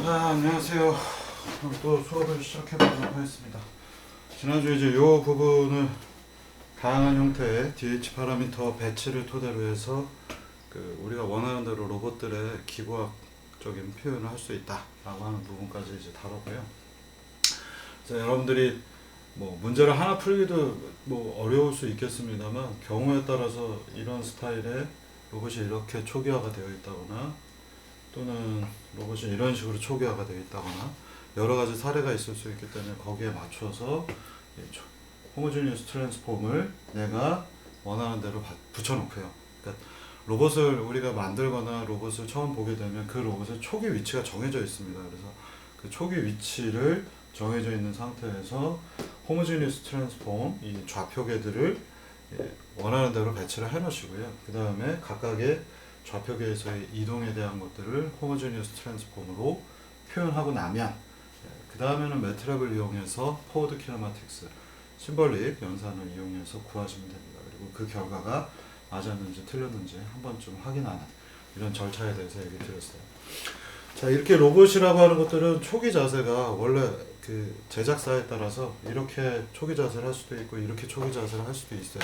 자, 안녕하세요. 또 수업을 시작해보도록 하겠습니다. 지난주 이제 요 부분을 다양한 형태의 DH 파라미터 배치를 토대로 해서 우리가 원하는 대로 로봇들의 기구학적인 표현을 할 수 있다라고 하는 부분까지 이제 다뤘고요. 그래서 여러분들이 뭐 문제를 하나 풀기도 뭐 어려울 수 있겠습니다만 경우에 따라서 이런 스타일의 로봇이 이렇게 초기화가 되어 있다거나 또는 로봇이 이런 식으로 초기화가 되어 있다거나 여러 가지 사례가 있을 수 있기 때문에 거기에 맞춰서 호모지니어스 트랜스폼을 내가 원하는 대로 붙여놓고요. 그러니까 로봇을 우리가 만들거나 로봇을 처음 보게 되면 그 로봇의 초기 위치가 정해져 있습니다. 그래서 그 초기 위치를 정해져 있는 상태에서 호모지니어스 트랜스폼 이 좌표계들을 원하는 대로 배치를 해 놓으시고요. 그 다음에 각각의 좌표계에서의 이동에 대한 것들을 호모지니어스 트랜스폼으로 표현하고 나면 그 다음에는 매트랩을 이용해서 포워드 키네마틱스 심벌릭 연산을 이용해서 구하시면 됩니다. 그리고 그 결과가 맞았는지 틀렸는지 한 번쯤 확인하는 이런 절차에 대해서 얘기 드렸어요. 자, 이렇게 로봇이라고 하는 것들은 초기 자세가 원래 그 제작사에 따라서 이렇게 초기 자세를 할 수도 있고 이렇게 초기 자세를 할 수도 있어요.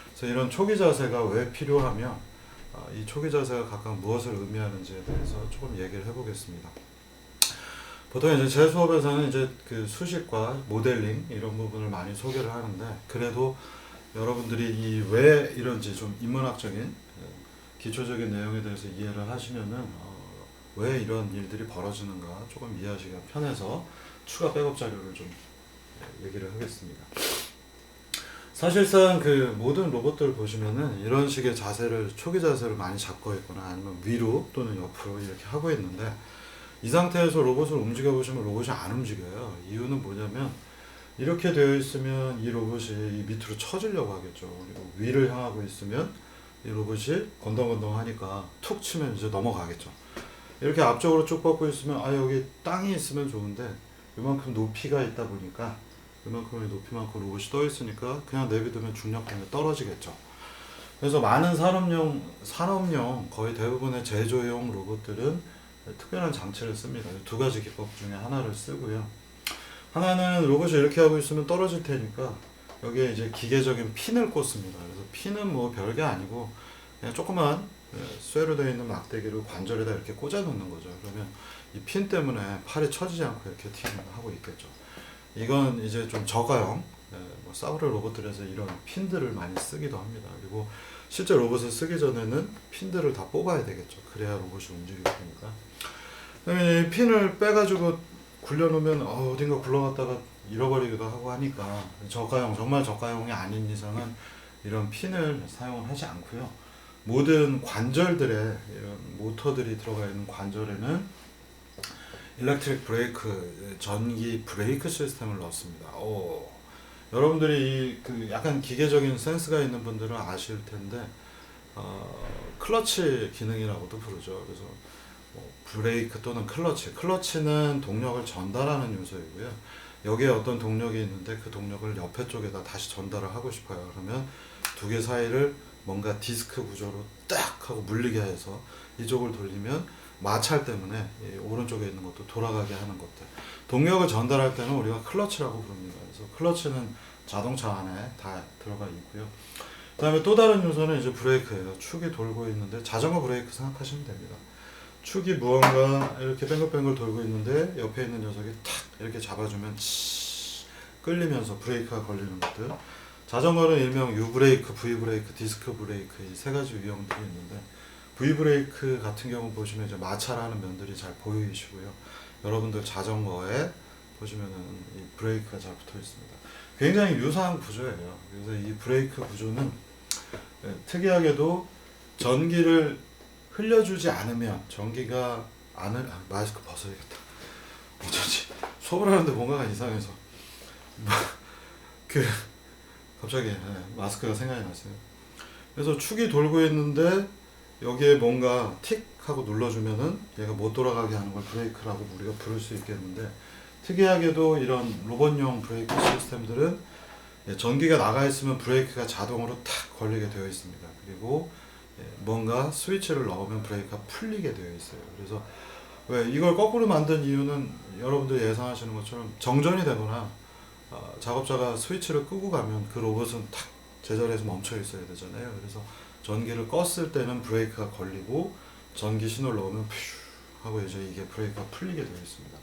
그래서 이런 초기 자세가 왜 필요하며 이 초기 자세가 각각 무엇을 의미하는지에 대해서 조금 얘기를 해보겠습니다. 보통 이제 제 수업에서는 이제 그 수식과 모델링 이런 부분을 많이 소개를 하는데 그래도 여러분들이 이 왜 이런지 좀 인문학적인 기초적인 내용에 대해서 이해를 하시면은 왜 이런 일들이 벌어지는가 조금 이해하시기가 편해서 추가 백업 자료를 좀 얘기를 하겠습니다. 사실상 그 모든 로봇들 보시면은 이런 식의 자세를 초기 자세를 많이 잡고 있거나 아니면 위로 또는 옆으로 이렇게 하고 있는데 이 상태에서 로봇을 움직여 보시면 로봇이 안 움직여요. 이유는 뭐냐면 이렇게 되어 있으면 이 로봇이 이 밑으로 처지려고 하겠죠. 그리고 위를 향하고 있으면 이 로봇이 건덩건덩하니까 툭 치면 이제 넘어가겠죠. 이렇게 앞쪽으로 쭉 뻗고 있으면 여기 땅이 있으면 좋은데 이만큼 높이가 있다 보니까 이만큼의 높이만큼 로봇이 떠 있으니까 그냥 내비두면 중력 때문에 떨어지겠죠. 그래서 많은 산업용 거의 대부분의 제조용 로봇들은 특별한 장치를 씁니다. 두 가지 기법 중에 하나를 쓰고요. 하나는 로봇이 이렇게 하고 있으면 떨어질 테니까 여기에 이제 기계적인 핀을 꽂습니다. 그래서 핀은 뭐 별게 아니고 그냥 조그만 쇠로 되어 있는 막대기를 관절에다 이렇게 꽂아 놓는 거죠. 그러면 이 핀 때문에 팔이 처지지 않고 이렇게 하고 있겠죠. 이건 이제 좀 저가형 뭐 사브레 로봇들에서 이런 핀들을 많이 쓰기도 합니다. 그리고 실제 로봇을 쓰기 전에는 핀들을 다 뽑아야 되겠죠. 그래야 로봇이 움직일 테니까. 그다음에 이 핀을 빼가지고 굴려놓으면 어딘가 굴러갔다가 잃어버리기도 하고 하니까 정말 저가형이 아닌 이상은 이런 핀을 사용을 하지 않고요. 모든 관절들에 이런 모터들이 들어가 있는 관절에는 일렉트릭 브레이크, 전기 브레이크 시스템을 넣습니다. 여러분들이 그 약간 기계적인 센스가 있는 분들은 아실 텐데 클러치 기능이라고도 부르죠. 그래서 브레이크 또는 클러치는 동력을 전달하는 요소이고요. 여기에 어떤 동력이 있는데 그 동력을 옆에 쪽에다 다시 전달을 하고 싶어요. 그러면 두 개 사이를 뭔가 디스크 구조로 딱 하고 물리게 해서 이쪽을 돌리면 마찰 때문에 오른쪽에 있는 것도 돌아가게 하는 것들. 동력을 전달할 때는 우리가 클러치라고 부릅니다. 그래서 클러치는 자동차 안에 다 들어가 있고요. 그 다음에 또 다른 요소는 이제 브레이크예요. 축이 돌고 있는데 자전거 브레이크 생각하시면 됩니다. 축이 무언가 이렇게 뱅글뱅글 돌고 있는데 옆에 있는 녀석이 탁 이렇게 잡아주면 끌리면서 브레이크가 걸리는 것들. 자전거는 일명 U 브레이크, V 브레이크, 디스크 브레이크 이 세 가지 유형들이 있는데 V 브레이크 같은 경우 보시면 이제 마찰하는 면들이 잘 보이시고요. 여러분들 자전거에 보시면은 이 브레이크가 잘 붙어 있습니다. 굉장히 유사한 구조예요. 그래서 이 브레이크 구조는 특이하게도 전기를 흘려주지 않으면 전기가 마스크 벗어야겠다. 어쩐지 수업을 하는데 뭔가가 이상해서 갑자기 마스크가 생각이 났어요. 그래서 축이 돌고 있는데 여기에 뭔가 틱 하고 눌러주면은 얘가 못 돌아가게 하는 걸 브레이크라고 우리가 부를 수 있겠는데 특이하게도 이런 로봇용 브레이크 시스템들은 전기가 나가 있으면 브레이크가 자동으로 탁 걸리게 되어 있습니다. 그리고 뭔가 스위치를 넣으면 브레이크가 풀리게 되어 있어요. 그래서 왜 이걸 거꾸로 만든 이유는 여러분들이 예상하시는 것처럼 정전이 되거나 작업자가 스위치를 끄고 가면 그 로봇은 탁 제자리에서 멈춰 있어야 되잖아요. 그래서 전기를 껐을 때는 브레이크가 걸리고 전기 신호를 넣으면 퓨 하고 이제 이게 브레이크가 풀리게 되어 있습니다.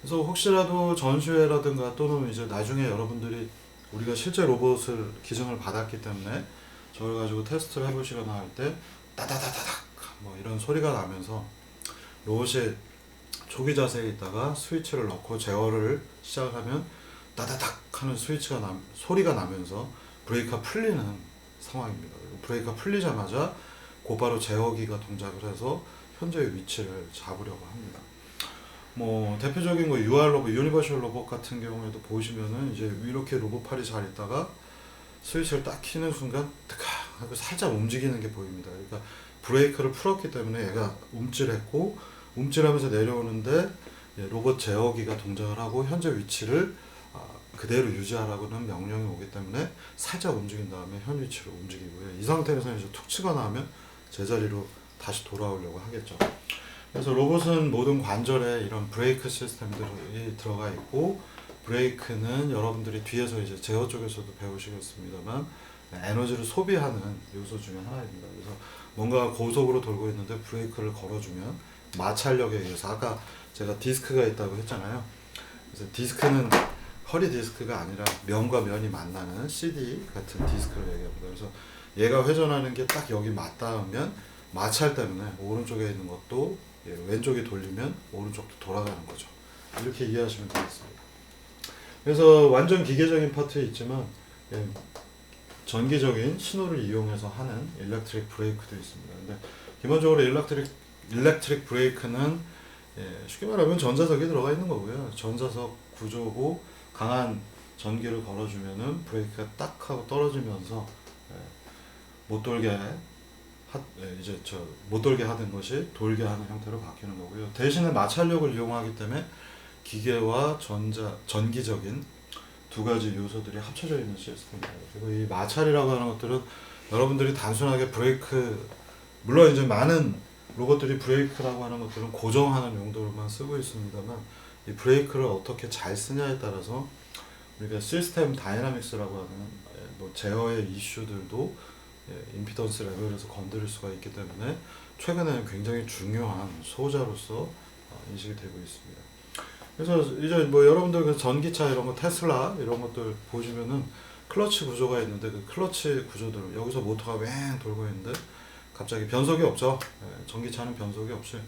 그래서 혹시라도 전시회라든가 또는 이제 나중에 여러분들이 우리가 실제 로봇을 기증을 받았기 때문에 저걸 가지고 테스트를 해보시거나 할 때 따다다다닥 뭐 이런 소리가 나면서 로봇이 초기 자세에 있다가 스위치를 넣고 제어를 시작하면 따다닥 하는 소리가 나면서 브레이크가 풀리는 상황입니다. 브레이크가 풀리자마자 곧바로 제어기가 동작을 해서 현재의 위치를 잡으려고 합니다. 뭐 대표적인 거 UR 로봇, 유니버셜 로봇 같은 경우에도 보시면은 이제 이렇게 로봇팔이 잘 있다가 스위치를 딱 키는 순간 뜨까 하고 살짝 움직이는 게 보입니다. 그러니까 브레이크를 풀었기 때문에 얘가 움찔했고 움찔하면서 내려오는데 로봇 제어기가 동작을 하고 현재 위치를 그대로 유지하라고는 명령이 오기 때문에 살짝 움직인 다음에 현 위치로 움직이고요. 이 상태에서 이제 툭 치거나 하면 제자리로 다시 돌아오려고 하겠죠. 그래서 로봇은 모든 관절에 이런 브레이크 시스템들이 들어가 있고, 브레이크는 여러분들이 뒤에서 이제 제어 쪽에서도 배우시겠습니다만 에너지를 소비하는 요소 중에 하나입니다. 그래서 뭔가 고속으로 돌고 있는데 브레이크를 걸어주면 마찰력에 의해서, 아까 제가 디스크가 있다고 했잖아요. 그래서 디스크는 허리 디스크가 아니라 면과 면이 만나는 CD 같은 디스크를 얘기합니다. 그래서 얘가 회전하는 게 딱 여기 맞닿으면 마찰 때문에 오른쪽에 있는 것도 왼쪽이 돌리면 오른쪽도 돌아가는 거죠. 이렇게 이해하시면 되겠습니다. 그래서 완전 기계적인 파트에 있지만 전기적인 신호를 이용해서 하는 일렉트릭 브레이크도 있습니다. 근데 기본적으로 일렉트릭 브레이크는 쉽게 말하면 전자석이 들어가 있는 거고요. 전자석 구조고 강한 전기를 걸어주면은 브레이크가 딱 하고 떨어지면서 못 돌게 못 돌게 하던 것이 돌게 하는 형태로 바뀌는 거고요. 대신에 마찰력을 이용하기 때문에 기계와 전기적인 두 가지 요소들이 합쳐져 있는 시스템입니다. 그리고 이 마찰이라고 하는 것들은 여러분들이 단순하게 브레이크, 물론 이제 많은 로봇들이 브레이크라고 하는 것들은 고정하는 용도로만 쓰고 있습니다만, 이 브레이크를 어떻게 잘 쓰냐에 따라서 우리가 시스템 다이나믹스라고 하는 뭐 제어의 이슈들도 임피던스 레벨에서 건드릴 수가 있기 때문에 최근에는 굉장히 중요한 소자로서 인식이 되고 있습니다. 그래서 이제 뭐 여러분들 그 전기차 이런 거 테슬라 이런 것들 보시면은 클러치 구조가 있는데, 그 클러치 구조들 여기서 모터가 왱 돌고 있는데 갑자기 변속이 없죠. 전기차는 변속이 없이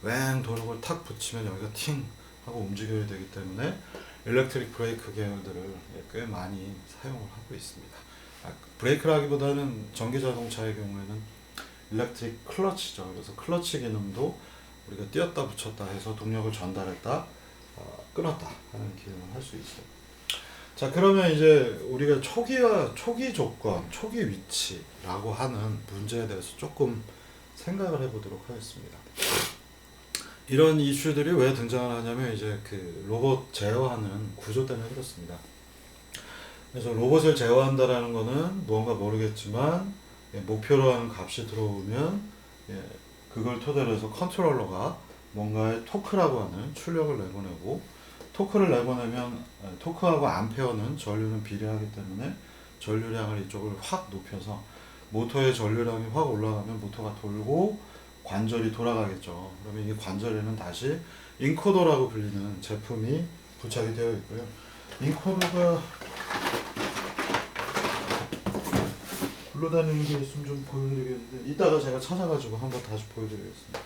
왱 도는 걸 탁 붙이면 여기가 팅 하고 움직여야 되기 때문에 일렉트릭 브레이크 계열들을 꽤 많이 사용을 하고 있습니다. 브레이크라기보다는 전기 자동차의 경우에는 일렉트릭 클러치죠. 그래서 클러치 기능도 우리가 띄었다 붙였다 해서 동력을 전달했다 끊었다 하는 기능을 할 수 있어요. 자, 그러면 이제 우리가 초기 조건, 초기 위치라고 하는 문제에 대해서 조금 생각을 해보도록 하겠습니다. 이런 이슈들이 왜 등장을 하냐면 이제 그 로봇 제어하는 구조 때문에 그렇습니다. 그래서 로봇을 제어한다라는 거는 뭔가 모르겠지만 목표로 하는 값이 들어오면 그걸 토대로 해서 컨트롤러가 뭔가의 토크라고 하는 출력을 내보내고, 토크를 내보내면 토크하고 암페어는 전류는 비례하기 때문에 전류량을 이쪽을 확 높여서 모터의 전류량이 확 올라가면 모터가 돌고 관절이 돌아가겠죠. 그러면 이 관절에는 다시 인코더라고 불리는 제품이 부착이 되어 있고요. 인코더가 굴러다니는 게 있으면 좀 보여드리겠는데, 이따가 제가 찾아가지고 한번 다시 보여드리겠습니다.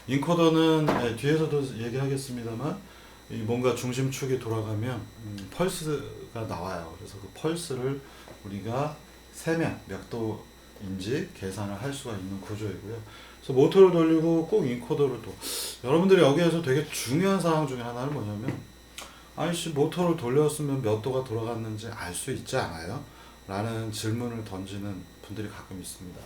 인코더는 뒤에서도 얘기하겠습니다만 뭔가 중심축이 돌아가면 펄스가 나와요. 그래서 그 펄스를 우리가 세면 몇 도인지 계산을 할 수가 있는 구조이고요. 그래서 모터를 돌리고 꼭 인코더를 또, 여러분들이 여기에서 되게 중요한 사항 중에 하나는 뭐냐면, 아이씨 모터를 돌렸으면 몇 도가 돌아갔는지 알 수 있지 않아요? 라는 질문을 던지는 분들이 가끔 있습니다.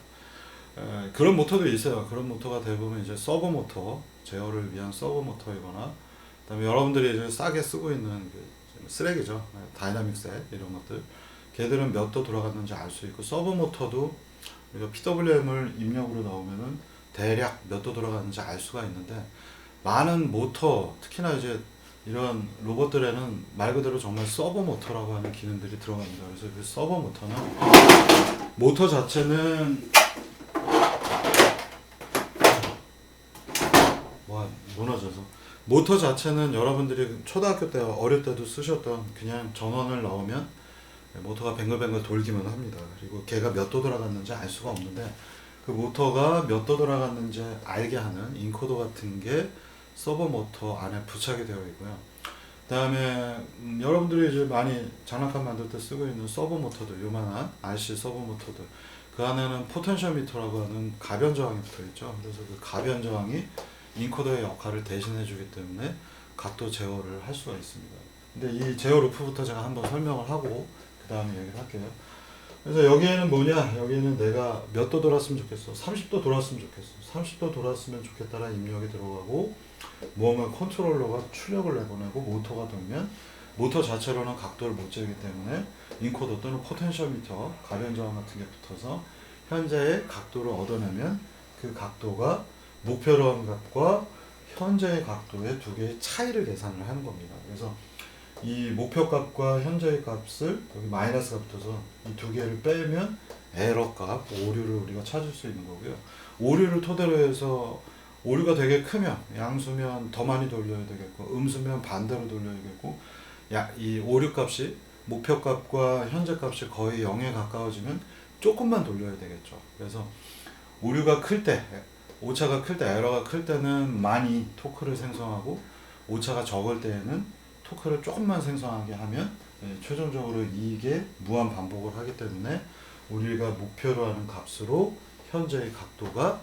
그런 모터도 있어요. 그런 모터가 대부분 이제 서버 모터, 제어를 위한 서버 모터이거나, 그다음에 여러분들이 이제 싸게 쓰고 있는 그 쓰레기죠. 다이나믹셋 이런 것들. 걔들은 몇 도 돌아갔는지 알 수 있고, 서버 모터도 우리가 PWM을 입력으로 넣으면은 대략 몇 도 돌아갔는지 알 수가 있는데, 많은 모터, 특히나 이제 이런 로봇들에는 말 그대로 정말 서버 모터라고 하는 기능들이 들어갑니다. 그래서 그 서버 모터는 모터 자체는 무너져서 모터 자체는 여러분들이 초등학교 때 어릴 때도 쓰셨던 그냥 전원을 넣으면 모터가 뱅글뱅글 돌기만 합니다. 그리고 걔가 몇 도 돌아갔는지 알 수가 없는데 그 모터가 몇 도 돌아갔는지 알게 하는 인코더 같은 게 서버 모터 안에 부착이 되어 있고요. 그 다음에 여러분들이 이제 많이 장난감 만들 때 쓰고 있는 서버 모터들, 요만한 RC 서버 모터들, 그 안에는 포텐셜 미터라고 하는 가변 저항이 붙어 있죠. 그래서 그 가변 저항이 인코더의 역할을 대신해 주기 때문에 각도 제어를 할 수가 있습니다. 근데 이 제어 루프부터 제가 한번 설명을 하고 그 다음에 얘기를 할게요. 그래서 여기에는 뭐냐, 여기에는 내가 몇 도 돌았으면 좋겠어, 30도 돌았으면 좋겠어, 30도 돌았으면 좋겠다라는 입력이 들어가고, 무언가 컨트롤러가 출력을 내보내고 모터가 돌면 모터 자체로는 각도를 못 재기 때문에 인코더 또는 포텐셜 미터, 가변 저항 같은 게 붙어서 현재의 각도를 얻어내면 그 각도가 목표로 한 값과 현재의 각도의 두 개의 차이를 계산을 하는 겁니다. 그래서 이 목표 값과 현재의 값을 여기 마이너스가 붙어서 이 두 개를 빼면 에러 값, 오류를 우리가 찾을 수 있는 거고요. 오류를 토대로 해서 오류가 되게 크면 양수면 더 많이 돌려야 되겠고, 음수면 반대로 돌려야겠고, 이 오류 값이 목표 값과 현재 값이 거의 0에 가까워지면 조금만 돌려야 되겠죠. 그래서 오류가 클 때, 오차가 클 때, 에러가 클 때는 많이 토크를 생성하고, 오차가 적을 때에는 토크를 조금만 생성하게 하면 최종적으로 이게 무한 반복을 하기 때문에 우리가 목표로 하는 값으로 현재의 각도가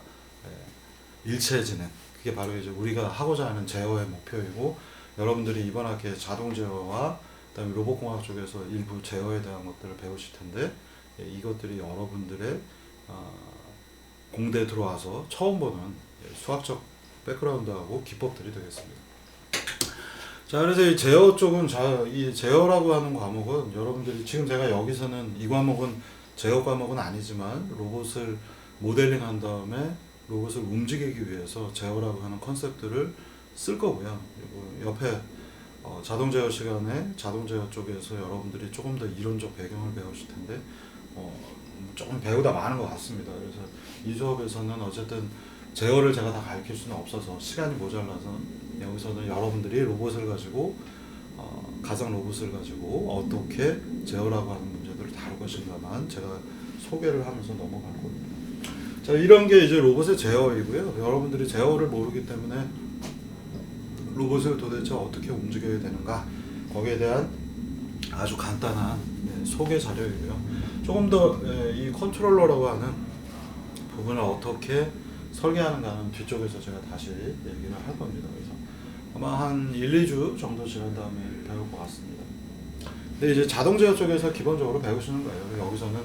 일치해지는, 그게 바로 이제 우리가 하고자 하는 제어의 목표이고, 여러분들이 이번 학기에 자동 제어와 그다음에 로봇공학 쪽에서 일부 제어에 대한 것들을 배우실 텐데, 이것들이 여러분들의 공대에 들어와서 처음 보는 수학적 백그라운드하고 기법들이 되겠습니다. 자, 그래서 이 제어 쪽은, 이 제어라고 하는 과목은 여러분들이 지금 제가 여기서는 이 과목은 제어 과목은 아니지만 로봇을 모델링한 다음에 로봇을 움직이기 위해서 제어라고 하는 컨셉들을 쓸 거고요. 그리고 옆에 자동 제어 시간에 자동 제어 쪽에서 여러분들이 조금 더 이론적 배경을 배우실 텐데 조금 배우다 많은 것 같습니다. 그래서 이 수업에서는 어쨌든 제어를 제가 다 가르칠 수는 없어서 시간이 모자라서 여기서는 여러분들이 로봇을 가지고 가상 로봇을 가지고 어떻게 제어라고 하는 문제들을 다룰 것인가만 제가 소개를 하면서 넘어갈 겁니다. 자, 이런 게 이제 로봇의 제어이고요. 여러분들이 제어를 모르기 때문에 로봇을 도대체 어떻게 움직여야 되는가, 거기에 대한 아주 간단한 소개 자료이고요. 조금 더 이 컨트롤러라고 하는 부분을 어떻게 설계하는가는 뒤쪽에서 제가 다시 얘기를 할 겁니다. 그래서 아마 한 1, 2주 정도 지난 다음에 배울 것 같습니다. 근데 이제 자동 제어 쪽에서 기본적으로 배우시는 거예요. 여기서는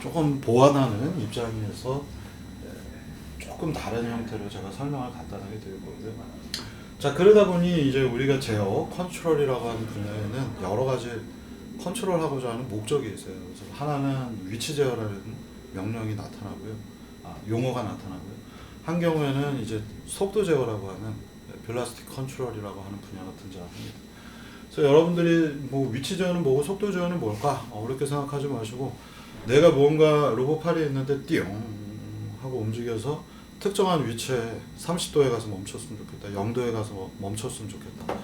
조금 보완하는 입장에서 조금 다른 형태로 제가 설명을 간단하게 드릴 거고요. 자, 그러다 보니 이제 우리가 제어, 컨트롤이라고 하는 분야에는 여러 가지 컨트롤하고자 하는 목적이 있어요. 그래서 하나는 위치 제어라는 명령이 나타나고요. 용어가 나타나고요. 한 경우에는 이제 속도 제어라고 하는 벨라스틱 컨트롤이라고 하는 분야가 등장합니다. 그래서 여러분들이 뭐 위치 제어는 뭐고 속도 제어는 뭘까? 어렵게 생각하지 마시고, 내가 뭔가 로봇 팔이 있는데 띠용 하고 움직여서 특정한 위치에 30도에 가서 멈췄으면 좋겠다, 0도에 가서 멈췄으면 좋겠다,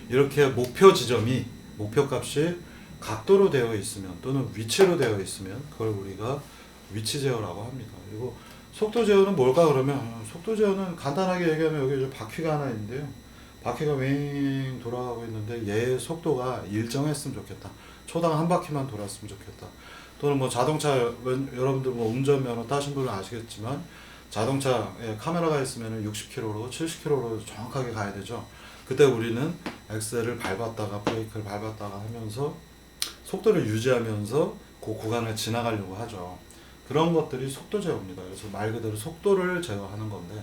이렇게 목표 지점이, 목표 값이 각도로 되어 있으면 또는 위치로 되어 있으면 그걸 우리가 위치 제어라고 합니다. 그리고 속도 제어는 뭘까 그러면, 속도 제어는 간단하게 얘기하면 여기 이제 바퀴가 하나 있는데요. 바퀴가 윙 돌아가고 있는데 얘의 속도가 일정했으면 좋겠다. 초당 한 바퀴만 돌았으면 좋겠다. 또는 뭐 자동차, 여러분들 뭐 운전면허 따신 분은 아시겠지만 자동차에 카메라가 있으면 60km로 70km로 정확하게 가야 되죠. 그때 우리는 엑셀을 밟았다가 브레이크를 밟았다가 하면서 속도를 유지하면서 그 구간을 지나가려고 하죠. 그런 것들이 속도 제어입니다. 그래서 말 그대로 속도를 제어하는 건데,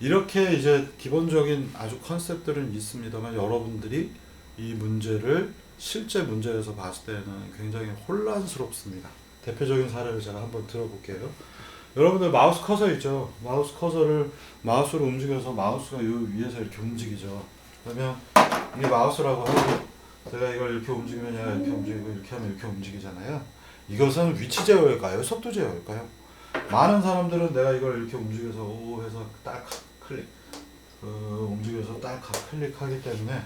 이렇게 이제 기본적인 아주 컨셉들은 있습니다만 여러분들이 이 문제를 실제 문제에서 봤을 때는 굉장히 혼란스럽습니다. 대표적인 사례를 제가 한번 들어볼게요. 여러분들 마우스 커서 있죠. 마우스 커서를 마우스로 움직여서 마우스가 요 위에서 이렇게 움직이죠. 그러면 이게 마우스라고 하고 제가 이걸 이렇게 움직이면 얘가 이렇게 움직이고 이렇게 하면 이렇게 움직이잖아요. 이것은 위치 제어일까요? 속도 제어일까요? 많은 사람들은 내가 이걸 이렇게 움직여서 오 해서 딱 클릭 움직여서 딱 클릭하기 때문에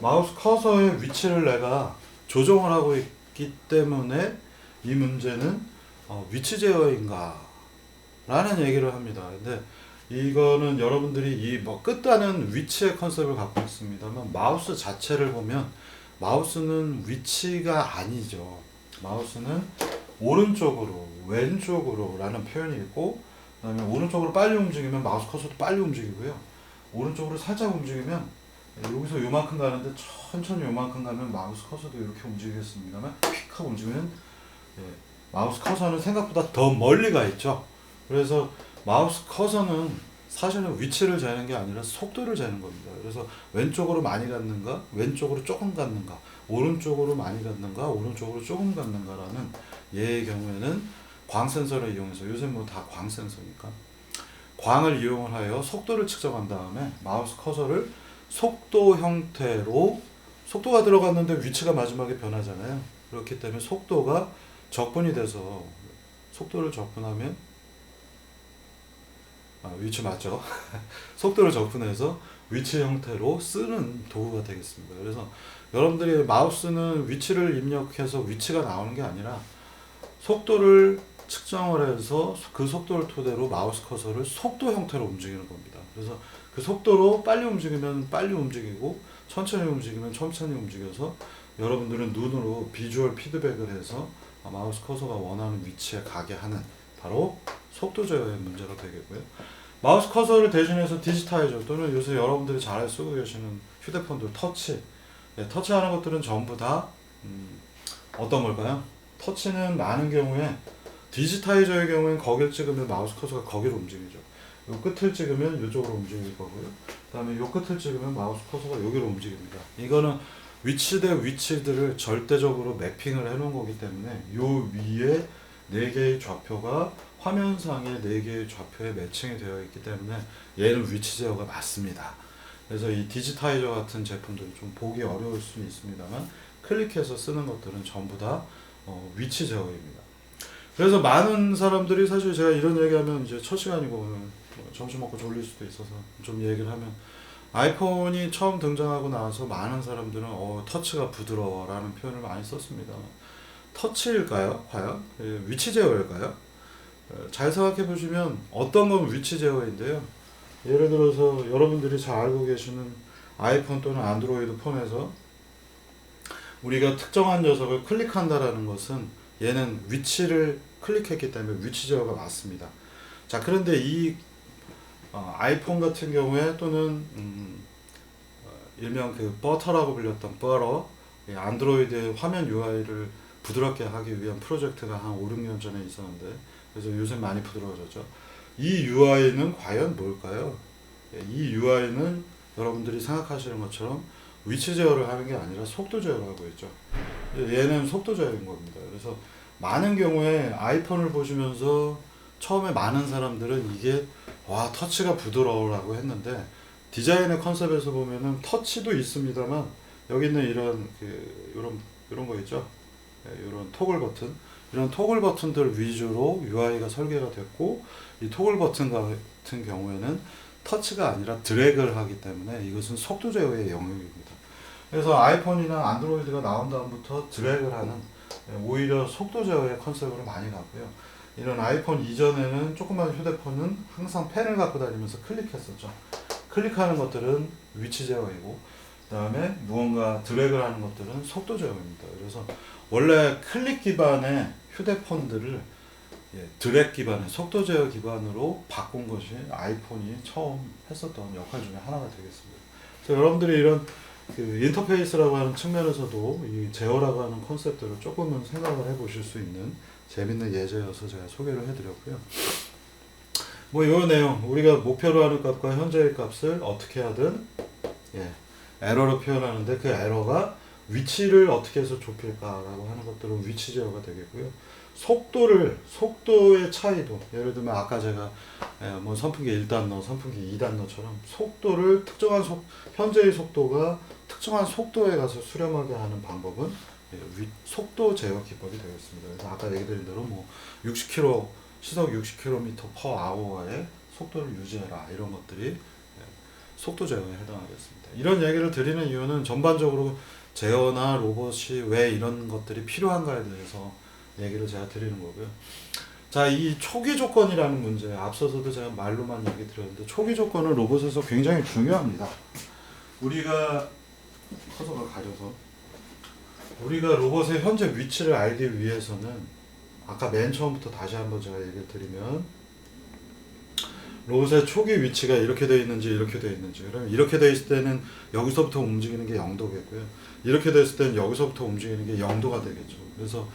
마우스 커서의 위치를 내가 조정을 하고 있기 때문에 이 문제는 위치 제어인가 라는 얘기를 합니다. 근데 이거는 여러분들이 이 뭐 끝단은 위치의 컨셉을 갖고 있습니다만 마우스 자체를 보면 마우스는 위치가 아니죠. 마우스는 오른쪽으로 왼쪽으로 라는 표현이 있고 그 다음에 오른쪽으로 빨리 움직이면 마우스 커서도 빨리 움직이고요. 오른쪽으로 살짝 움직이면 여기서 요만큼 가는데 천천히 요만큼 가면 마우스 커서도 이렇게 움직이겠습니다만 휙 하고 움직이면 마우스 커서는 생각보다 더 멀리 가 있죠. 그래서 마우스 커서는 사실은 위치를 재는 게 아니라 속도를 재는 겁니다. 그래서 왼쪽으로 많이 갔는가, 왼쪽으로 조금 갔는가, 오른쪽으로 많이 갔는가, 오른쪽으로 조금 갔는가라는 예의 경우에는 광 센서를 이용해서 요새 뭐 다 광 센서니까 광을 이용을 하여 속도를 측정한 다음에 마우스 커서를 속도 형태로 속도가 들어갔는데 위치가 마지막에 변하잖아요. 그렇기 때문에 속도가 적분이 돼서 속도를 적분하면 위치 맞죠? 속도를 적분해서 위치 형태로 쓰는 도구가 되겠습니다. 그래서 여러분들이 마우스는 위치를 입력해서 위치가 나오는 게 아니라 속도를 측정을 해서 그 속도를 토대로 마우스 커서를 속도 형태로 움직이는 겁니다. 그래서 그 속도로 빨리 움직이면 빨리 움직이고 천천히 움직이면 천천히 움직여서 여러분들은 눈으로 비주얼 피드백을 해서 마우스 커서가 원하는 위치에 가게 하는 바로 속도 제어의 문제가 되겠고요. 마우스 커서를 대신해서 디지타이저 또는 요새 여러분들이 잘 쓰고 계시는 휴대폰들 터치 터치하는 것들은 전부 다 어떤 걸까요? 터치는 많은 경우에 디지타이저의 경우엔 거기를 찍으면 마우스 커서가 거기로 움직이죠. 요 끝을 찍으면 이쪽으로 움직일 거고요. 그 다음에 요 끝을 찍으면 마우스 커서가 여기로 움직입니다. 이거는 위치 대 위치들을 절대적으로 매핑을 해놓은 거기 때문에 요 위에 4개의 좌표가 화면상의 4개의 좌표에 매칭이 되어 있기 때문에 얘는 위치 제어가 맞습니다. 그래서 이 디지타이저 같은 제품들은 좀 보기 어려울 수는 있습니다만 클릭해서 쓰는 것들은 전부 다 위치 제어입니다. 그래서 많은 사람들이 사실 제가 이런 얘기하면 이제 첫 시간이고 오늘 점심 먹고 졸릴 수도 있어서 좀 얘기를 하면 아이폰이 처음 등장하고 나서 많은 사람들은 터치가 부드러워라는 표현을 많이 썼습니다. 터치일까요? 과연? 위치 제어일까요? 잘 생각해 보시면 어떤 건 위치 제어인데요. 예를 들어서 여러분들이 잘 알고 계시는 아이폰 또는 안드로이드 폰에서 우리가 특정한 녀석을 클릭한다라는 것은 얘는 위치를 클릭했기 때문에 위치 제어가 맞습니다. 자, 그런데 이 아이폰 같은 경우에 또는 일명 그 버터라고 불렸던 버터 안드로이드의 화면 UI를 부드럽게 하기 위한 프로젝트가 한 5, 6년 전에 있었는데 그래서 요새 많이 부드러워졌죠. 이 UI는 과연 뭘까요? 이 UI는 여러분들이 생각하시는 것처럼 위치 제어를 하는 게 아니라 속도 제어를 하고 있죠. 얘는 속도 제어인 겁니다. 그래서 많은 경우에 아이폰을 보시면서 처음에 많은 사람들은 이게 와 터치가 부드러워라고 했는데 디자인의 컨셉에서 보면은 터치도 있습니다만 여기 있는 이런 거 있죠. 이런 토글 버튼 이런 토글 버튼들 위주로 UI가 설계가 됐고 이 토글 버튼 같은 경우에는 터치가 아니라 드래그를 하기 때문에 이것은 속도 제어의 영역입니다. 그래서 아이폰이나 안드로이드가 나온 다음부터 드래그를 하는 오히려 속도 제어의 컨셉으로 많이 갔고요. 이런 아이폰 이전에는 조그만 휴대폰은 항상 펜을 갖고 다니면서 클릭했었죠. 클릭하는 것들은 위치 제어이고 그 다음에 무언가 드래그를 하는 것들은 속도 제어입니다. 그래서 원래 클릭 기반의 휴대폰들을 드래그 기반의 속도 제어 기반으로 바꾼 것이 아이폰이 처음 했었던 역할 중에 하나가 되겠습니다. 그래서 여러분들이 이런 그 인터페이스라고 하는 측면에서도 이 제어라고 하는 컨셉들을 조금은 생각을 해보실 수 있는 재밌는 예제여서 제가 소개를 해드렸고요. 뭐 이 내용 우리가 목표로 하는 값과 현재의 값을 어떻게 하든 에러로 표현하는데 그 에러가 위치를 어떻게 해서 좁힐까라고 하는 것들은 위치 제어가 되겠고요. 속도의 차이도, 예를 들면 아까 제가 뭐 선풍기 1단로, 선풍기 2단로처럼 속도를 현재의 속도가 특정한 속도에 가서 수렴하게 하는 방법은 속도 제어 기법이 되겠습니다. 그래서 아까 얘기 드린 대로 뭐 60km, 시속 60km/h의 속도를 유지해라, 이런 것들이 속도 제어에 해당하겠습니다. 이런 얘기를 드리는 이유는 전반적으로 제어나 로봇이 왜 이런 것들이 필요한가에 대해서 얘기를 제가 드리는 거고요. 자, 이 초기 조건이라는 문제, 앞서서도 제가 말로만 얘기 드렸는데, 초기 조건은 로봇에서 굉장히 중요합니다. 우리가 커서가 가려서 우리가 로봇의 현재 위치를 알기 위해서는, 아까 맨 처음부터 다시 한번 제가 얘기를 드리면, 로봇의 초기 위치가 이렇게 되어 있는지 이렇게 되어 있는지, 그러면 이렇게 되어 있을 때는 여기서부터 움직이는 게 0도겠고요. 이렇게 됐을 때는 여기서부터 움직이는 게 0도가 되겠죠. 그래서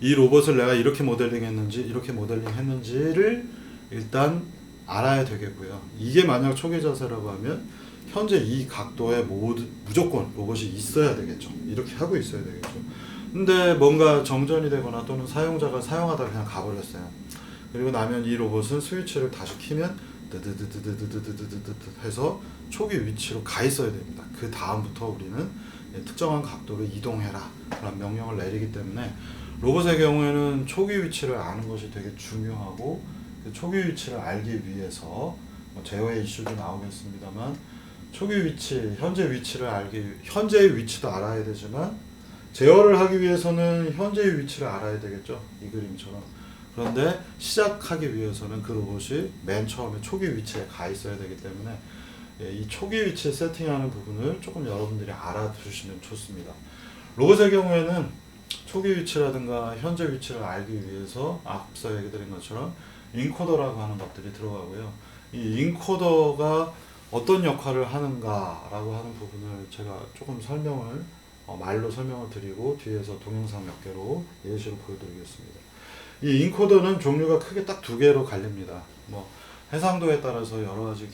이 로봇을 내가 이렇게 모델링 했는지 이렇게 모델링 했는지를 일단 알아야 되겠고요. 이게 만약 초기 자세라고 하면 현재 이 각도에 무조건 로봇이 있어야 되겠죠. 이렇게 하고 있어야 되겠죠. 근데 뭔가 정전이 되거나 또는 사용자가 사용하다 그냥 가버렸어요. 그리고 나면 이 로봇은 스위치를 다시 키면 드드드드드드드드드드 해서 초기 위치로 가 있어야 됩니다. 그 다음부터 우리는 특정한 각도로 이동해라 라는 명령을 내리기 때문에, 로봇의 경우에는 초기 위치를 아는 것이 되게 중요하고, 그 초기 위치를 알기 위해서 뭐 제어의 이슈도 나오겠습니다만, 초기 위치, 현재의 위치도 알아야 되지만, 제어를 하기 위해서는 현재의 위치를 알아야 되겠죠. 이 그림처럼. 그런데 시작하기 위해서는 그 로봇이 맨 처음에 초기 위치에 가 있어야 되기 때문에, 이 초기 위치 세팅하는 부분을 조금 여러분들이 알아두시면 좋습니다. 로봇의 경우에는 초기 위치라든가 현재 위치를 알기 위해서 앞서 얘기 드린 것처럼 인코더라고 하는 것들이 들어가고요. 이 인코더가 어떤 역할을 하는가라고 하는 부분을 제가 조금 말로 설명을 드리고 뒤에서 동영상 몇 개로 예시로 보여드리겠습니다. 이 인코더는 종류가 크게 딱 두 개로 갈립니다. 뭐 해상도에 따라서 여러 가지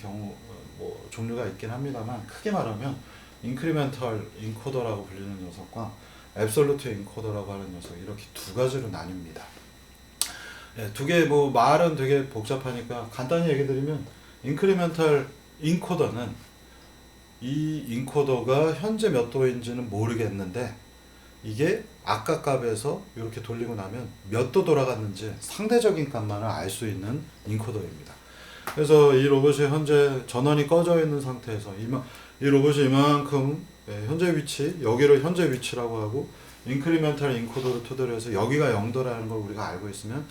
종류가 있긴 합니다만, 크게 말하면 인크리멘털 인코더라고 불리는 녀석과 앱솔루트 인코더라고 하는 녀석, 이렇게 두 가지로 나뉩니다. 두 개, 말은 되게 복잡하니까 간단히 얘기 드리면, 인크리멘털 인코더는 이 인코더가 현재 몇 도인지는 모르겠는데, 이게 아까 값에서 이렇게 돌리고 나면 몇 도 돌아갔는지 상대적인 값만을 알 수 있는 인코더입니다. 그래서 이 로봇이 현재 전원이 꺼져 있는 상태에서 이 로봇이 이만큼 현재 위치, 여기를 현재 위치라고 하고, 인크리멘탈 인코더를 토대로 해서 여기가 0도라는 걸 우리가 알고 있으면,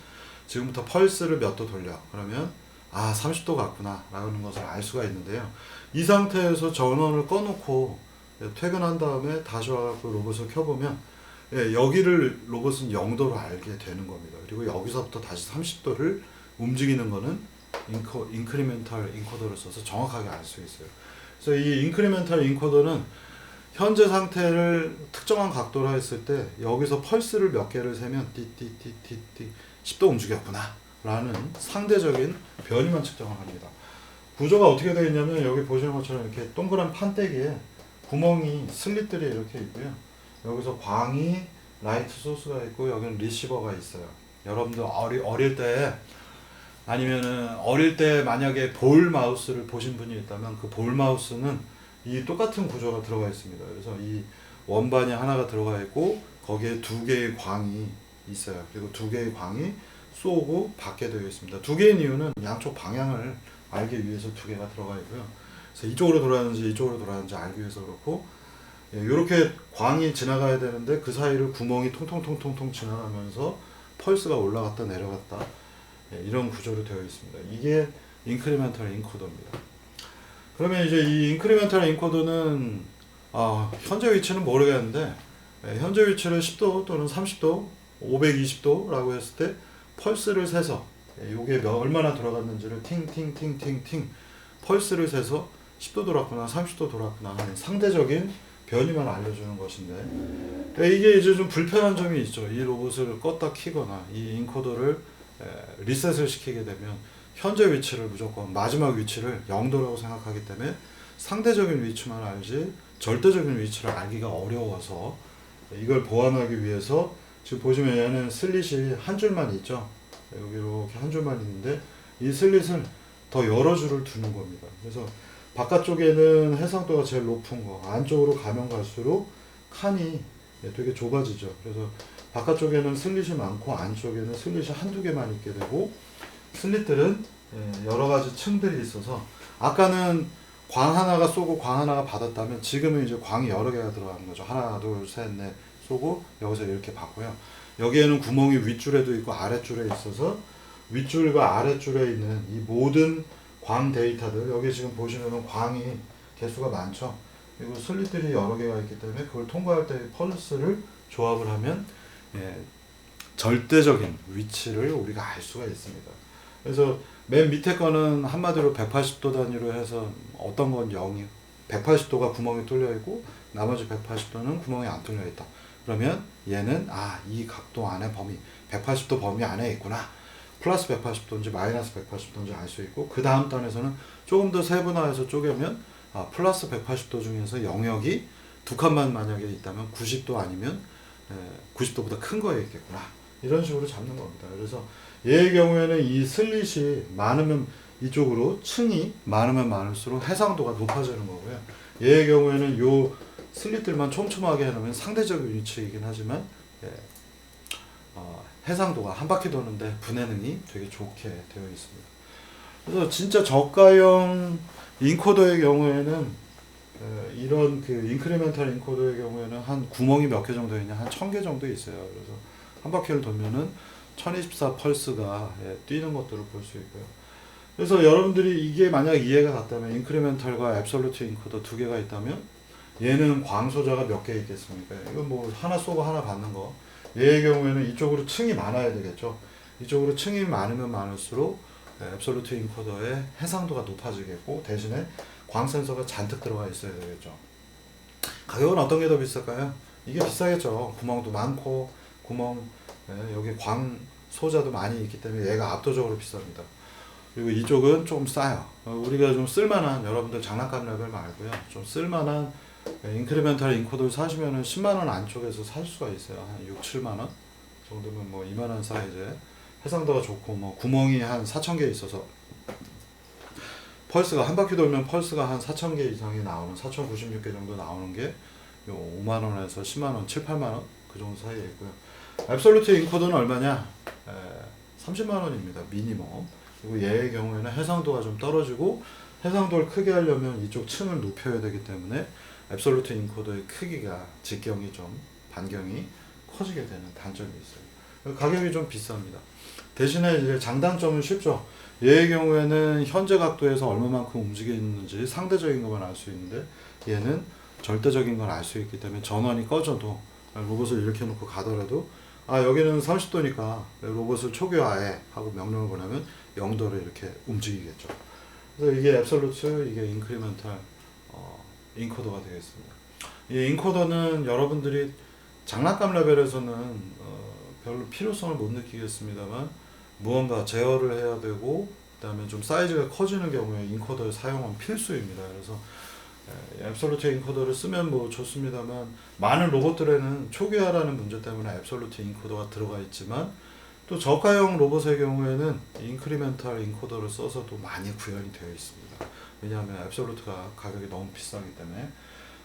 지금부터 펄스를 몇 도 돌려, 그러면 30도 같구나 라는 것을 알 수가 있는데요. 이 상태에서 전원을 꺼놓고 퇴근한 다음에 다시 와서 로봇을 켜보면, 여기를 로봇은 0도로 알게 되는 겁니다. 그리고 여기서부터 다시 30도를 움직이는 거는 인크리멘탈 인코더를 써서 정확하게 알 수 있어요. 그래서 이 인크리멘탈 인코더는 현재 상태를 특정한 각도로 했을 때 여기서 펄스를 몇 개를 세면 띠띠띠띠띠 10도 움직였구나 라는 상대적인 변이만 측정을 합니다. 구조가 어떻게 되어 있냐면, 여기 보시는 것처럼 이렇게 동그란 판때기에 슬릿들이 이렇게 있고요. 여기서 광이 라이트 소스가 있고, 여기는 리시버가 있어요. 여러분들 어릴 때, 아니면은 어릴 때 만약에 볼 마우스를 보신 분이 있다면, 그 볼 마우스는 이 똑같은 구조가 들어가 있습니다. 그래서 이 원반이 하나가 들어가 있고, 거기에 두 개의 광이 있어요. 그리고 두 개의 광이 쏘고 받게 되어 있습니다. 두 개의 이유는 양쪽 방향을 알기 위해서 두 개가 들어가 있고요. 그래서 이쪽으로 돌아가는지 알기 위해서 그렇고, 이렇게 광이 지나가야 되는데 그 사이를 구멍이 통통통통통 지나가면서 펄스가 올라갔다 내려갔다, 이런 구조로 되어 있습니다. 이게 인크리멘털 인코더입니다. 그러면 이제 이 인크리멘털 인코더는 현재 위치는 모르겠는데, 현재 위치를 10도 또는 30도, 520도라고 했을 때 펄스를 세서, 이게 얼마나 돌아갔는지를 팅팅팅팅팅 펄스를 세서 10도 돌았구나 30도 돌았구나 하는 상대적인 변이만 알려주는 것인데, 이게 이제 좀 불편한 점이 있죠. 이 로봇을 껐다 키거나 이 인코더를 리셋을 시키게 되면 현재 위치를 무조건, 마지막 위치를 0도라고 생각하기 때문에 상대적인 위치만 알지 절대적인 위치를 알기가 어려워서, 이걸 보완하기 위해서 지금 보시면 얘는 슬릿이 한 줄만 있죠. 여기 이렇게 한 줄만 있는데 이 슬릿을 더 여러 줄을 두는 겁니다. 그래서 바깥쪽에는 해상도가 제일 높은 거, 안쪽으로 가면 갈수록 칸이 되게 좁아지죠. 그래서 바깥쪽에는 슬릿이 많고 안쪽에는 슬릿이 한두 개만 있게 되고, 슬릿들은 여러 가지 층들이 있어서 아까는 광 하나가 쏘고 광 하나가 받았다면 지금은 이제 광이 여러 개가 들어가는 거죠. 하나, 둘, 셋, 넷 쏘고 여기서 이렇게 받고요. 여기에는 구멍이 윗줄에도 있고 아랫줄에 있어서 윗줄과 아랫줄에 있는 이 모든 광 데이터들, 여기 지금 보시면은 광이 개수가 많죠. 그리고 슬릿들이 여러 개가 있기 때문에 그걸 통과할 때 펄스를 조합을 하면 절대적인 위치를 우리가 알 수가 있습니다. 그래서 맨 밑에 거는 한마디로 180도 단위로 해서 어떤 건 0이 180도가 구멍이 뚫려 있고 나머지 180도는 구멍이 안 뚫려 있다. 그러면 얘는 이 각도 안에 범위 180도 범위 안에 있구나. 플러스 180도인지 마이너스 180도인지 알 수 있고, 그 다음 단에서는 조금 더 세분화해서 쪼개면 플러스 180도 중에서 영역이 두 칸만 만약에 있다면 90도 아니면 90도보다 큰 거에 있겠구나. 이런 식으로 잡는 겁니다. 그래서 얘의 경우에는 이 슬릿이 많으면 이쪽으로 층이 많으면 많을수록 해상도가 높아지는 거고요. 얘의 경우에는 요 슬릿들만 촘촘하게 해놓으면 상대적인 위치이긴 하지만 해상도가 한 바퀴 도는데 분해능이 되게 좋게 되어 있습니다. 그래서 진짜 저가형 인코더의 경우에는 이런 그 인크리멘탈 인코더의 경우에는 한 구멍이 몇 개 정도 있냐, 한 1000개 정도 있어요. 그래서 한 바퀴를 돌면은 1024 펄스가 뛰는 것들을 볼 수 있고요. 그래서 여러분들이 이게 만약 이해가 갔다면, 인크리멘탈과 앱솔루트 인코더 두 개가 있다면 얘는 광소자가 몇 개 있겠습니까? 이건 뭐 하나 쏘고 하나 받는 거. 얘의 경우에는 이쪽으로 층이 많아야 되겠죠. 이쪽으로 층이 많으면 많을수록 앱솔루트 인코더의 해상도가 높아지겠고, 대신에 광 센서가 잔뜩 들어가 있어야 되겠죠. 가격은 어떤 게 더 비쌀까요? 이게 비싸겠죠. 구멍도 많고 여기 광 소자도 많이 있기 때문에 얘가 압도적으로 비쌉니다. 그리고 이쪽은 좀 싸요. 우리가 좀 쓸만한, 여러분들 장난감 레벨 말고요, 좀 쓸만한 인크리멘탈 인코더를 사시면은 10만원 안쪽에서 살 수가 있어요. 한 6, 7만원 정도면 뭐 이만한 사이즈에 해상도가 좋고, 뭐 구멍이 한 4,000개 있어서 펄스가 한 바퀴 돌면 펄스가 한 4,000개 이상이 나오는, 4,096개 정도 나오는 게 요 5만원에서 10만원, 7, 8만원 그 정도 사이에 있고요. 앱솔루트 인코더는 얼마냐? 30만원입니다. 미니멈. 그리고 얘의 경우에는 해상도가 좀 떨어지고, 해상도를 크게 하려면 이쪽 층을 높여야 되기 때문에 앱솔루트 인코더의 크기가, 직경이 좀 반경이 커지게 되는 단점이 있어요. 가격이 좀 비쌉니다. 대신에 이제 장단점은 쉽죠. 얘의 경우에는 현재 각도에서 얼마만큼 움직이는지 상대적인 것만 알 수 있는데, 얘는 절대적인 걸 알 수 있기 때문에 전원이 꺼져도 로봇을 이렇게 놓고 가더라도 여기는 30도니까 로봇을 초기화해 하고 명령을 보내면 0도로 이렇게 움직이겠죠. 그래서 이게 앱솔루트, 이게 인크리멘탈 인코더가 되겠습니다. 이 인코더는 여러분들이 장난감 레벨에서는 별로 필요성을 못 느끼겠습니다만, 무언가 제어를 해야 되고 그 다음에 좀 사이즈가 커지는 경우에 인코더의 사용은 필수입니다. 그래서 앱솔루트 인코더를 쓰면 뭐 좋습니다만, 많은 로봇들에는 초기화라는 문제 때문에 앱솔루트 인코더가 들어가 있지만, 또 저가형 로봇의 경우에는 인크리멘탈 인코더를 써서도 많이 구현이 되어 있습니다. 왜냐하면 앱솔루트가 가격이 너무 비싸기 때문에.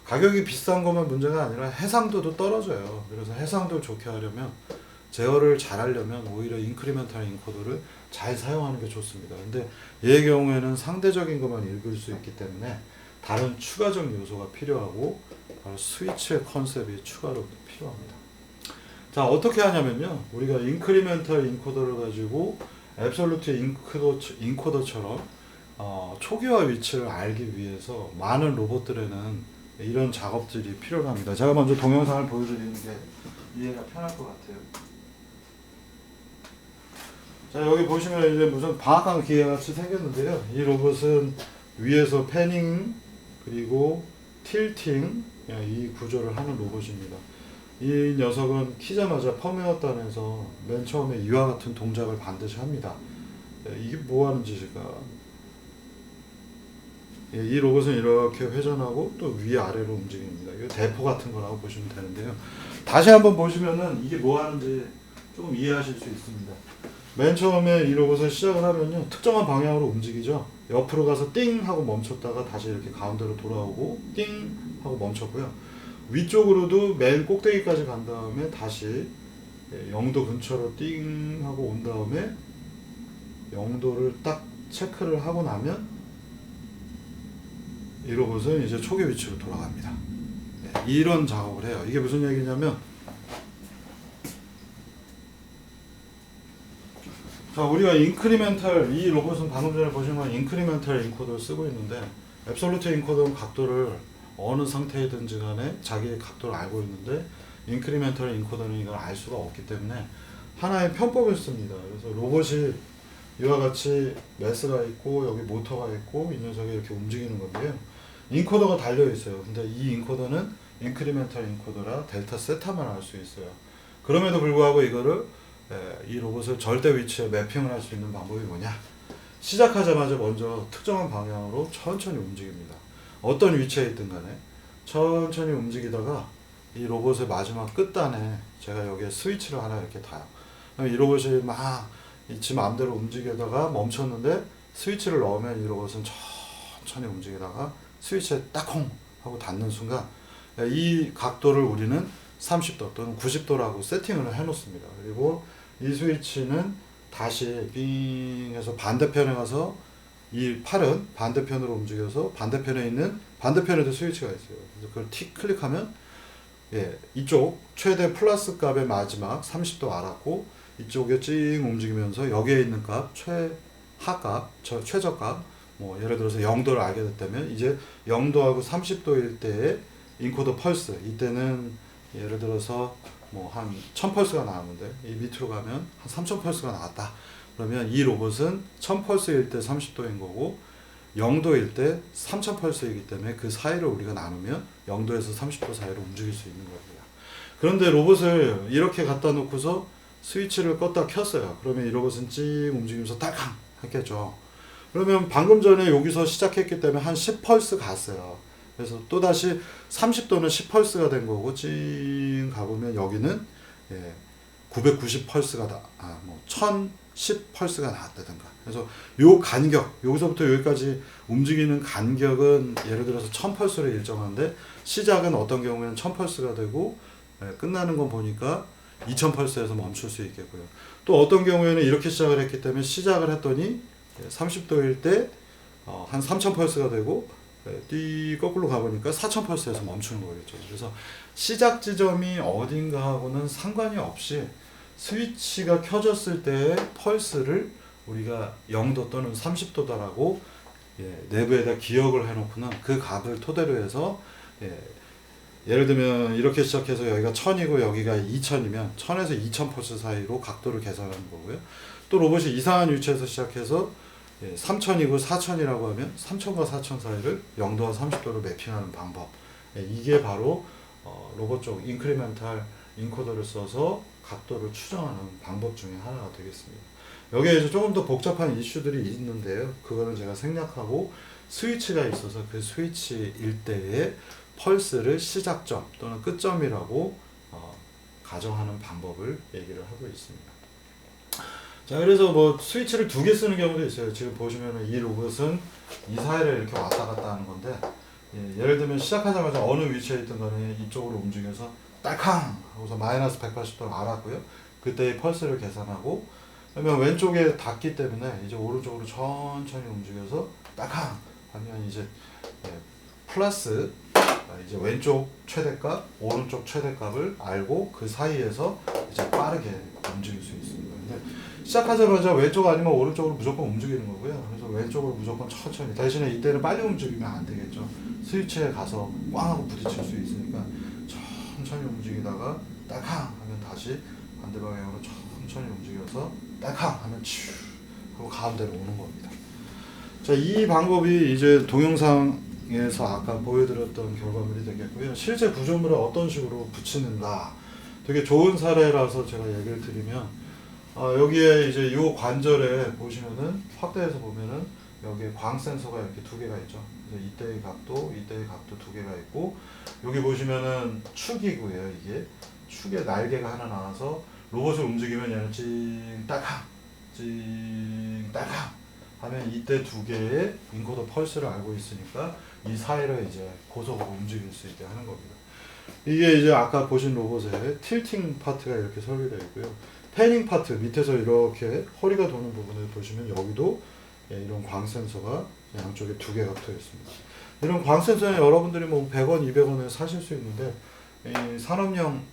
가격이 비싼 것만 문제가 아니라 해상도도 떨어져요. 그래서 해상도를 좋게 하려면, 제어를 잘 하려면 오히려 인크리멘탈 인코더를 잘 사용하는 게 좋습니다. 근데 얘의 경우에는 상대적인 것만 읽을 수 있기 때문에 다른 추가적 요소가 필요하고, 바로 스위치의 컨셉이 추가로 필요합니다. 자, 어떻게 하냐면요, 우리가 인크리멘탈 인코더를 가지고 앱솔루트 인코더처럼 초기화 위치를 알기 위해서 많은 로봇들에는 이런 작업들이 필요합니다. 제가 먼저 동영상을 보여드리는 게 이해가 편할 것 같아요. 자, 여기 보시면 이제 무슨 방앗간 기계 같이 생겼는데요. 이 로봇은 위에서 패닝 그리고 틸팅, 이 구조를 하는 로봇입니다. 이 녀석은 키자마자 펌웨어단에서 맨 처음에 이와 같은 동작을 반드시 합니다. 이게 뭐 하는 짓일까? 이 로봇은 이렇게 회전하고 또 위아래로 움직입니다. 이거 대포 같은 거라고 보시면 되는데요. 다시 한번 보시면은 이게 뭐 하는지 조금 이해하실 수 있습니다. 맨 처음에 이 로봇을 시작을 하면요, 특정한 방향으로 움직이죠. 옆으로 가서 띵 하고 멈췄다가 다시 이렇게 가운데로 돌아오고 띵 하고 멈췄고요. 위쪽으로도 맨 꼭대기까지 간 다음에 다시 0도 근처로 띵 하고 온 다음에 0도를 딱 체크를 하고 나면 이 로봇은 이제 초기 위치로 돌아갑니다. 네, 이런 작업을 해요. 이게 무슨 얘기냐면, 자, 우리가 인크리멘탈, 이 로봇은 방금 전에 보신 건 인크리멘탈 인코더를 쓰고 있는데, 앱솔루트 인코더는 각도를 어느 상태이든지 간에 자기의 각도를 알고 있는데, 인크리멘탈 인코더는 이걸 알 수가 없기 때문에 하나의 편법을 씁니다. 그래서 로봇이 이와 같이 매스가 있고 여기 모터가 있고 이 녀석이 이렇게 움직이는 건데요. 인코더가 달려 있어요. 근데 이 인코더는 인크리멘탈 인코더라 델타 세타만 알 수 있어요. 그럼에도 불구하고 이거를 이 로봇을 절대 위치에 매핑을 할 수 있는 방법이 뭐냐? 시작하자마자 먼저 특정한 방향으로 천천히 움직입니다. 어떤 위치에 있든 간에 천천히 움직이다가 이 로봇의 마지막 끝단에 제가 여기에 스위치를 하나 이렇게 놔요. 이 로봇이 막 지 마음대로 움직이다가 멈췄는데 스위치를 넣으면 이 로봇은 천천히 움직이다가 스위치에 딱콩 하고 닿는 순간 이 각도를 우리는 30도 또는 90도라고 세팅을 해 놓습니다. 그리고 이 스위치는 다시 빙 해서 반대편에 가서 이 팔은 반대편으로 움직여서 반대편에 있는 반대편에도 스위치가 있어요. 그래서 그걸 틱 클릭하면 이쪽 최대 플러스 값의 마지막 30도 알았고 이쪽에 찡 움직이면서 여기에 있는 값 최하값, 최저값 뭐 예를 들어서 0도를 알게 됐다면 이제 0도하고 30도일 때의 인코더 펄스, 이때는 예를 들어서 뭐 한 1000펄스가 나왔는데 이 밑으로 가면 한 3000펄스가 나왔다. 그러면 이 로봇은 1000펄스일 때 30도인 거고 0도일 때 3000펄스이기 때문에 그 사이를 우리가 나누면 0도에서 30도 사이로 움직일 수 있는 겁니다. 그런데 로봇을 이렇게 갖다 놓고서 스위치를 껐다 켰어요. 그러면 이 로봇은 찡 움직이면서 딸캉 했겠죠. 그러면 방금 전에 여기서 시작했기 때문에 한 10펄스 갔어요. 그래서 또다시 30도는 10펄스가 된 거고 찡 가보면 여기는 990펄스가 뭐 1010펄스가 나왔다든가. 그래서 요 간격, 여기서부터 여기까지 움직이는 간격은 예를 들어서 1000펄스로 일정한데 시작은 어떤 경우에는 1000펄스가 되고 끝나는 건 보니까 2000펄스에서 멈출 수 있겠고요. 또 어떤 경우에는 이렇게 시작을 했기 때문에 시작을 했더니 30도일 때 한 3000펄스가 되고 뒤 거꾸로 가보니까 4000펄스에서 멈추는 거겠죠. 그래서 시작 지점이 어딘가 하고는 상관이 없이 스위치가 켜졌을 때의 펄스를 우리가 0도 또는 30도다라고 내부에다 기억을 해놓고는 그 값을 토대로 해서 예를 들면 이렇게 시작해서 여기가 1000이고 여기가 2000이면 1000에서 2000펄스 사이로 각도를 계산하는 거고요. 또 로봇이 이상한 위치에서 시작해서 3000이고 4000이라고 하면 3000과 4000 사이를 0도와 30도로 매핑하는 방법. 이게 바로 로봇 쪽 인크리멘탈 인코더를 써서 각도를 추정하는 방법 중에 하나가 되겠습니다. 여기에 이제 조금 더 복잡한 이슈들이 있는데요. 그거는 제가 생략하고 스위치가 있어서 그 스위치일 때의 펄스를 시작점 또는 끝점이라고 가정하는 방법을 얘기를 하고 있습니다. 자, 그래서 뭐 스위치를 두 개 쓰는 경우도 있어요. 지금 보시면은 이 로봇은 이 사이를 이렇게 왔다 갔다 하는 건데 예를 들면 시작하자마자 어느 위치에 있든 간에 이쪽으로 움직여서 딸캉 하고서 마이너스 180도를 알았고요. 그때의 펄스를 계산하고 그러면 왼쪽에 닿기 때문에 이제 오른쪽으로 천천히 움직여서 딸캉 하면 이제 플러스 이제 왼쪽 최대값, 오른쪽 최대값을 알고 그 사이에서 이제 빠르게 움직일 수 있습니다. 근데 시작하자마자 왼쪽 아니면 오른쪽으로 무조건 움직이는 거고요. 그래서 왼쪽으로 무조건 천천히. 대신에 이때는 빨리 움직이면 안 되겠죠. 스위치에 가서 꽝 하고 부딪힐 수 있으니까 천천히 움직이다가 딸캉 하면 다시 반대 방향으로 천천히 움직여서 딸캉 하면 츄 하고 가운데로 오는 겁니다. 자, 이 방법이 이제 동영상에서 아까 보여드렸던 결과물이 되겠고요. 실제 구조물을 어떤 식으로 붙이는가 되게 좋은 사례라서 제가 얘기를 드리면 여기에 이제 이 관절에 보시면은 확대해서 보면은 여기에 광 센서가 이렇게 두 개가 있죠. 그래서 이때의 각도 두 개가 있고 여기 보시면은 축이고요. 이게 축에 날개가 하나 나와서 로봇을 움직이면 얘는 찡따캉 찡따캉 하면 이때 두 개의 인코더 펄스를 알고 있으니까 이 사이를 이제 고속으로 움직일 수 있게 하는 겁니다. 이게 이제 아까 보신 로봇의 틸팅 파트가 이렇게 설계되어 있고요. 패닝 파트 밑에서 이렇게 허리가 도는 부분을 보시면 여기도 이런 광 센서가 양쪽에 두 개가 붙어 있습니다. 이런 광 센서는 여러분들이 뭐 100원, 200원에 사실 수 있는데 이 산업용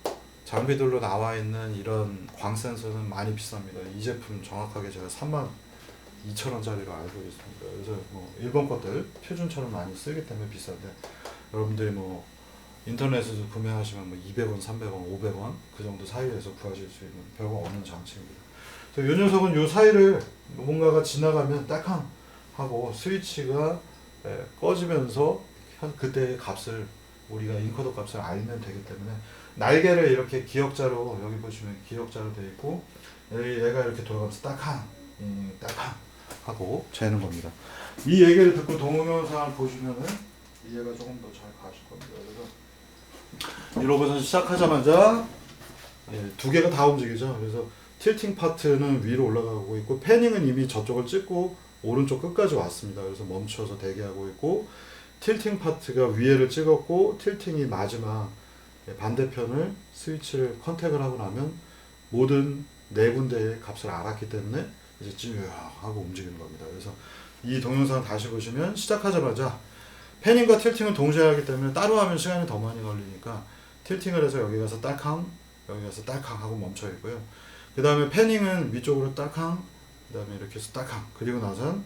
장비들로 나와 있는 이런 광 센서는 많이 비쌉니다. 이 제품 정확하게 제가 32,000원짜리로 알고 있습니다. 그래서 뭐 일본 것들 표준처럼 많이 쓰기 때문에 비싼데 여러분들이 뭐 인터넷에서 구매하시면 뭐 200원, 300원, 500원 그 정도 사이에서 구하실 수 있는 별거 없는 장치입니다. 이 녀석은 이 사이를 뭔가가 지나가면 딱한 하고 스위치가 꺼지면서 그때의 값을 우리가 인코더 값을 알면 되기 때문에 날개를 이렇게 기역자로 여기 보시면 기역자로 되어 있고 얘가 이렇게 돌아가면서 딱한 하고 재는 겁니다. 이 얘기를 듣고 동영상을 보시면은 이해가 조금 더 잘 가실 겁니다. 그래서 이 로봇은 시작하자마자 두 개가 다 움직이죠. 그래서 틸팅 파트는 위로 올라가고 있고 패닝은 이미 저쪽을 찍고 오른쪽 끝까지 왔습니다. 그래서 멈춰서 대기하고 있고 틸팅 파트가 위에를 찍었고 틸팅이 마지막 반대편을 스위치를 컨택을 하고 나면 모든 네 군데의 값을 알았기 때문에 이제 쭉 하고 움직이는 겁니다. 그래서 이 동영상 다시 보시면 시작하자마자 패닝과 틸팅을 동시에 하기 때문에 따로 하면 시간이 더 많이 걸리니까 틸팅을 해서 여기 가서 딸캉 여기 가서 딸캉 하고 멈춰 있고요. 그 다음에 패닝은 위쪽으로 딸캉 그 다음에 이렇게 해서 딸캉 그리고 나선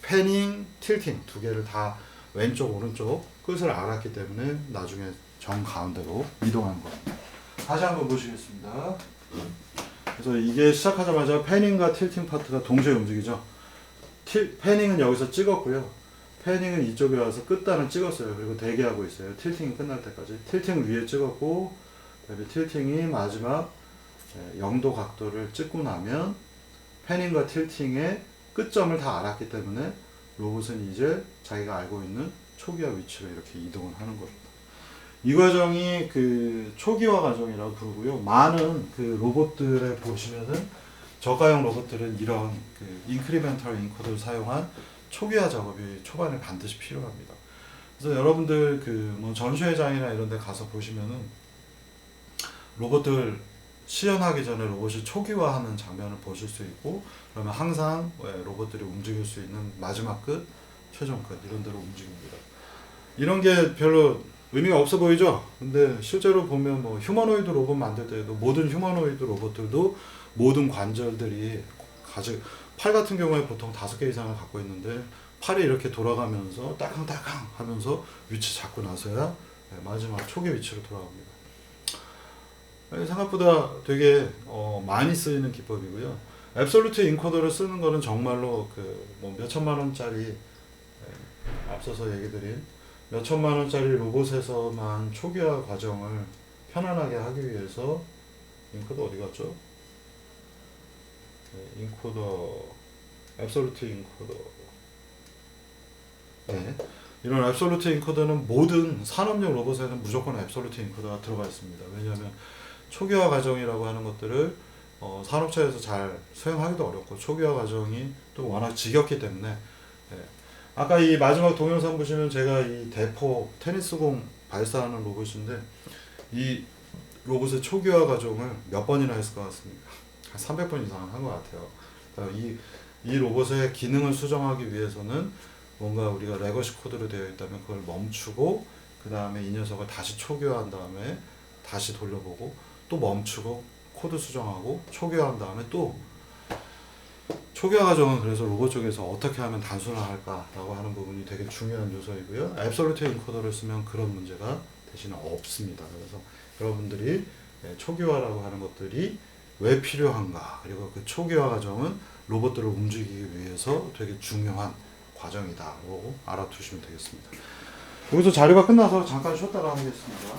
패닝, 틸팅 두 개를 다 왼쪽 오른쪽 끝을 알았기 때문에 나중에 정 가운데로 이동하는 겁니다. 다시 한번 보시겠습니다. 그래서 이게 시작하자마자 패닝과 틸팅 파트가 동시에 움직이죠. 패닝은 여기서 찍었고요. 패닝은 이쪽에 와서 끝단을 찍었어요. 그리고 대기하고 있어요. 틸팅이 끝날 때까지. 틸팅 위에 찍었고 그다음에 틸팅이 마지막 0도 각도를 찍고 나면 패닝과 틸팅의 끝점을 다 알았기 때문에 로봇은 이제 자기가 알고 있는 초기화 위치로 이렇게 이동을 하는 겁니다. 이 과정이 그 초기화 과정이라고 부르고요. 많은 그 로봇들에 보시면은 저가형 로봇들은 이런 그 인크리멘털 인코더를 사용한 초기화 작업이 초반에 반드시 필요합니다. 그래서 여러분들 그 뭐 전시회장이나 이런 데 가서 보시면은 로봇들 시연하기 전에 로봇이 초기화하는 장면을 보실 수 있고 그러면 항상 로봇들이 움직일 수 있는 마지막 끝, 최종 끝 이런 데로 움직입니다. 이런 게 별로 의미가 없어 보이죠? 근데 실제로 보면 뭐 휴머노이드 로봇 만들 때도 모든 휴머노이드 로봇들도 모든 관절들이 팔 같은 경우에 보통 5개 이상을 갖고 있는데 팔이 이렇게 돌아가면서 따강따강 하면서 위치 잡고 나서야 마지막 초기 위치로 돌아옵니다. 생각보다 되게 많이 쓰이는 기법이고요. 앱솔루트 인코더를 쓰는 거는 정말로 그 뭐 몇천만 원짜리 앞서서 얘기 드린 몇천만 원짜리 로봇에서만 초기화 과정을 편안하게 하기 위해서 인코더 어디 갔죠? 인코더 앱솔루트 인코더 이런 앱솔루트 인코더는 모든 산업용 로봇에는 무조건 앱솔루트 인코더가 들어가 있습니다. 왜냐하면 초기화 과정이라고 하는 것들을 산업체에서 잘 수행하기도 어렵고 초기화 과정이 또 워낙 지겹기 때문에 아까 이 마지막 동영상 보시면 제가 이 대포 테니스공 발사하는 로봇인데 이 로봇의 초기화 과정을 몇 번이나 했을 것 같습니다. 한 300번 이상 한 것 같아요. 이 로봇의 기능을 수정하기 위해서는 뭔가 우리가 레거시 코드로 되어 있다면 그걸 멈추고 그 다음에 이 녀석을 다시 초기화한 다음에 다시 돌려보고 또 멈추고 코드 수정하고 초기화한 다음에 또 초기화 과정은 그래서 로봇 쪽에서 어떻게 하면 단순화할까라고 하는 부분이 되게 중요한 요소이고요. 앱솔루트 인코더를 쓰면 그런 문제가 대신에 없습니다. 그래서 여러분들이 초기화라고 하는 것들이 왜 필요한가 그리고 그 초기화 과정은 로봇들을 움직이기 위해서 되게 중요한 과정이다라고 알아두시면 되겠습니다. 여기서 자료가 끝나서 잠깐 쉬었다가 하겠습니다.